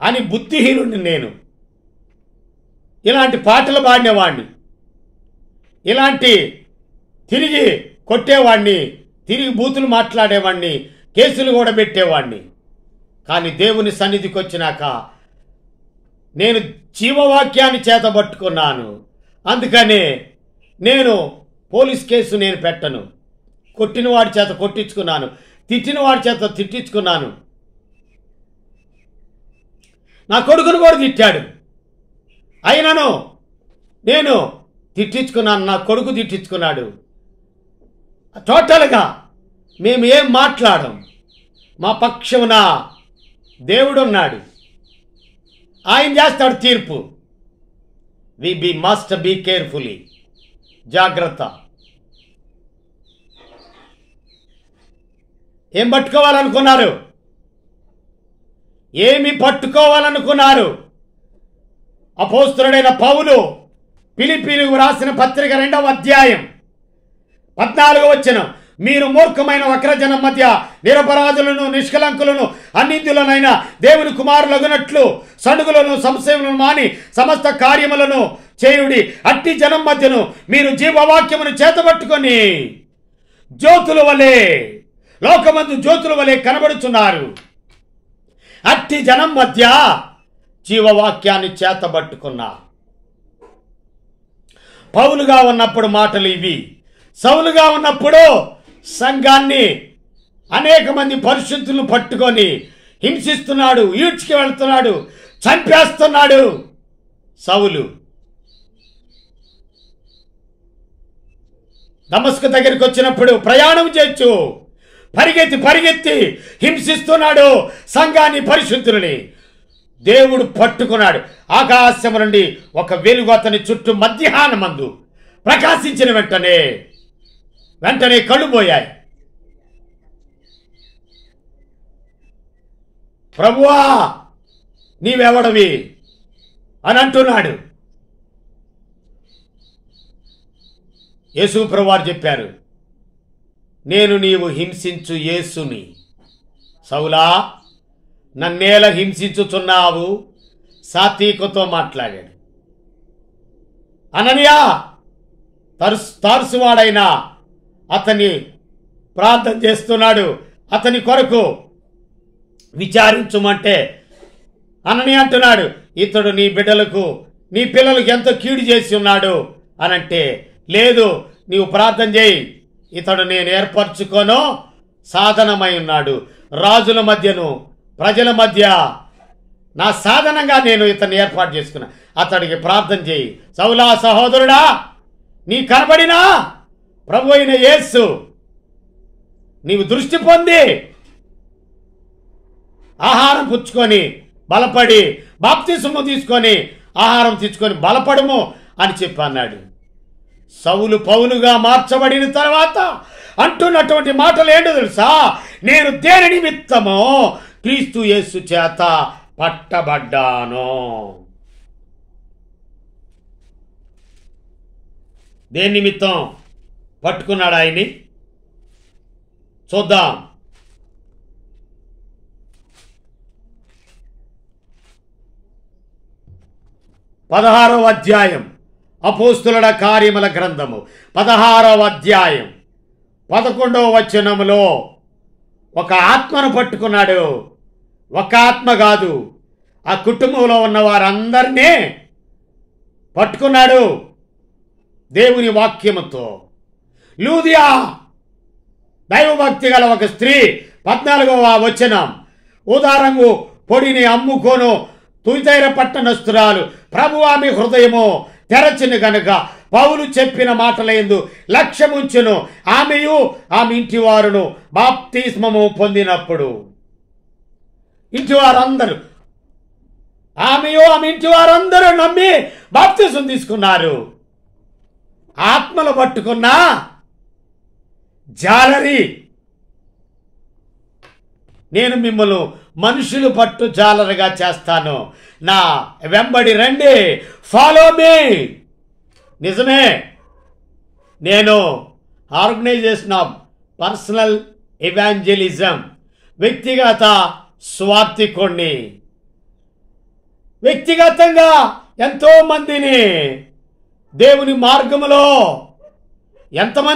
అని బుద్ధిహీనుడిని నేను. ఇలాంటి పాటలు పాడినవాడిని, ఇలాంటి తిరిగి కొట్టేవాడిని, తిరిగి బూతులు మాట్లాడేవాడిని, కేసులు కూడా పెట్టేవాడిని. కానీ దేవుని సన్నిధికి వచ్చినాక నేను జీవవాక్యాన్ని చేతబట్టుకున్నాను. అందుకనే నేను పోలీస్ కేసు నేను పెట్టను. కొట్టిన వాడి చేత కొట్టించుకున్నాను, తిట్టిన వాడి చేత తిట్టించుకున్నాను. నా కొడుకును కూడా తిట్టాడు, అయినను నేను తిట్టించుకున్నాను, నా కొడుకు తిట్టించుకున్నాడు. టోటల్గా మేము ఏం మాట్లాడం, మా పక్షమున దేవుడు ఉన్నాడు, ఆయన చేస్తాడు తీర్పు. వి మస్ట్ బీ కేర్ఫుల్లీ, జాగ్రత్త. ఏం పట్టుకోవాలనుకున్నారు? ఏమి పట్టుకోవాలనుకున్నారు? అపోస్తలుడైన పౌలు ఫిలిప్పీయులకు రాసిన పత్రిక 2వ అధ్యాయం 14వ వచనం, మీరు మూర్ఖమైన వక్రజనం మధ్య నిరపరాధులను, నిష్కలంకులను, అన్నిందులనైన దేవుని కుమారులగునట్లు సడుగులను, సంశయములను మాని సమస్త కార్యములను చేయుడి. అట్టి జనం మధ్యను మీరు జీవవాక్యమును చేతబట్టుకొని జ్యోతుల వలె, లోకమందు జ్యోతుల వలె కనబడుచున్నారు. అట్టి జనం మధ్య జీవవాక్యాన్ని చేతబట్టుకున్నా. పౌలుగా ఉన్నప్పుడు మాటలు ఇవి. సౌలుగా ఉన్నప్పుడు సంఘాన్ని అనేక మంది పరిశుద్ధులను పట్టుకొని హింసిస్తున్నాడు, ఈడ్చుకు వెళ్తున్నాడు, చంపేస్తున్నాడు సౌలు. దమస్కు దగ్గరికి వచ్చినప్పుడు ప్రయాణం చేయొచ్చు, పరిగెత్తి హింసిస్తున్నాడు సంఘాన్ని, పరిశుద్ధులని. దేవుడు పట్టుకున్నాడు. ఆకాశం నుండి ఒక వెలుగు అతని చుట్టూ మధ్యాహ్నమందు ప్రకాశించిన వెంటనే కళ్ళు పోయాయి. ప్రభువా నీవెవడవి అని అంటున్నాడు. యేసు ప్రభువారు చెప్పారు, నేను నీవు హింసించు యేసుని. సౌలా నన్నేల హింసించుచున్నావు? సాత్వికతో మాట్లాడాడు. అననీయా తార్సువాడైన అతన్ని ప్రార్థన చేస్తున్నాడు, అతని కొరకు విచారించుమంటే అననీయా అంటున్నాడు, ఇతడు నీ బిడ్డలకు, నీ పిల్లలకు ఎంతో కీడు చేసి ఉన్నాడు అనంటే, లేదు నీవు ప్రార్థన చేయి, ఇతడు నేను ఏర్పరచుకోను సాధనమై ఉన్నాడు, రాజుల మధ్యను ప్రజల మధ్య నా సాధనంగా నేను ఇతన్ని ఏర్పాటు చేసుకున్నా, అతడికి ప్రార్థన చేయి. సౌలా సహోదరుడా, నీ కనబడినా ప్రభు అయిన యేసు నీవు దృష్టి పొంది ఆహారం పుచ్చుకొని బలపడి, బాప్తిసము తీసుకొని ఆహారం తీసుకొని బలపడము అని చెప్పి అన్నాడు. సౌలు పౌలుగా మార్చబడిన తర్వాత అంటున్నటువంటి మాటలు ఏంటో తెలుసా? నేను దేని నిమిత్తమో క్రీస్తు యేసు చేత పట్టబడ్డాను. దేని నిమిత్తం పట్టుకున్నాడు ఆయన్ని? చూద్దాం. పదహారవ అధ్యాయం అపోస్తుల కార్యముల గ్రంథము 16వ అధ్యాయం 11వ వచనములో ఒక ఆత్మను పట్టుకున్నాడు. ఒక ఆత్మ కాదు, ఆ కుటుంబంలో ఉన్న వారందరినీ పట్టుకున్నాడు దేవుని వాక్యముతో. లూదియా దైవభక్తి గల ఒక స్త్రీ 14వ వచనం, ఉదారంగు పొడిని అమ్ముకోను తుయితైర పట్టణస్తురాలు, ప్రభు ఆమె హృదయము తెరచిను గనుక పౌలు చెప్పిన మాటలందు లక్ష్యముంచును. ఆమెయు ఆమె ఇంటి వారును బాప్తిస్మము పొందినప్పుడు, ఇంటి వారందరూ, ఆమెయు ఆమె ఇంటి వారందరూ నమ్మి బాప్తిస్మం తీసుకున్నారు. ఆత్మలు పట్టుకున్న జాలరి, నేను మిమ్మల్ని మనుషులు పట్టు జాలరుగా చేస్తాను, నా వెంబడి రండి, ఫాలో మీ. నిజమే, నేను ఆర్గనైజేషన్ ఆఫ్ పర్సనల్ ఎవాంజలిజం, వ్యక్తిగత స్వార్థికుణ్ణి. వ్యక్తిగతంగా ఎంతో మందిని దేవుని మార్గములో ఎంతమంది